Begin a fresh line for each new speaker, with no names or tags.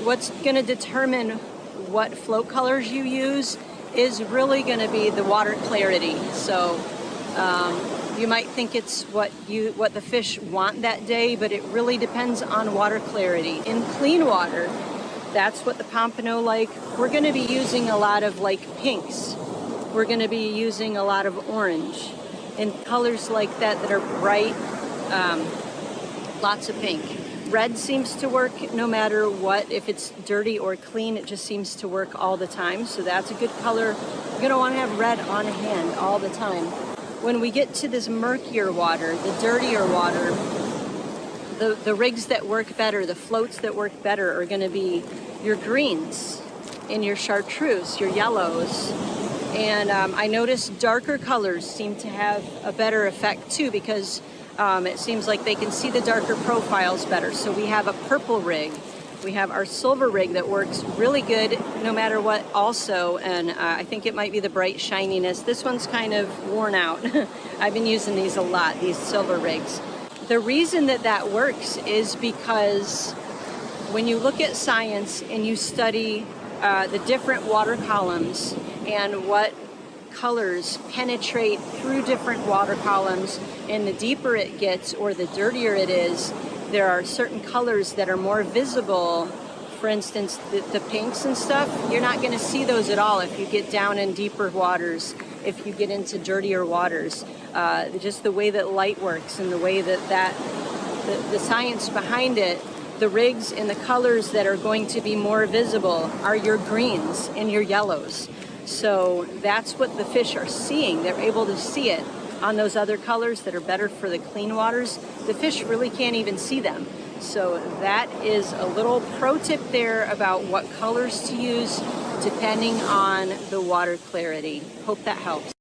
what's going to determine what float colors you use is really going to be the water clarity. So you might think it's what the fish want that day, but it really depends on water clarity. In clean water, that's what the pompano like. We're going to be using a lot of like pinks. We're going to be using a lot of orange and colors like that that are bright, lots of pink. Red seems to work no matter what. If it's dirty or clean, it just seems to work all the time. So that's a good color. You're going to want to have red on hand all the time. When we get to this murkier water, the dirtier water, the rigs that work better, the floats that work better are going to be your greens and your chartreuse, your yellows. And I noticed darker colors seem to have a better effect too, because it seems like they can see the darker profiles better. So we have a purple rig. We have our silver rig that works really good no matter what also. And I think it might be the bright shininess. This one's kind of worn out. I've been using these a lot, these silver rigs. The reason that works is because when you look at science and you study the different water columns and what colors penetrate through different water columns, and the deeper it gets or the dirtier it is, there are certain colors that are more visible. For instance, the pinks and stuff, you're not going to see those at all if you get down in deeper waters, if you get into dirtier waters. Just the way that light works and the way that the science behind it, the rigs and the colors that are going to be more visible are your greens and your yellows. So that's what the fish are seeing. They're able to see it on those other colors that are better for the clean waters. The fish really can't even see them. So that is a little pro tip there about what colors to use depending on the water clarity. Hope that helps.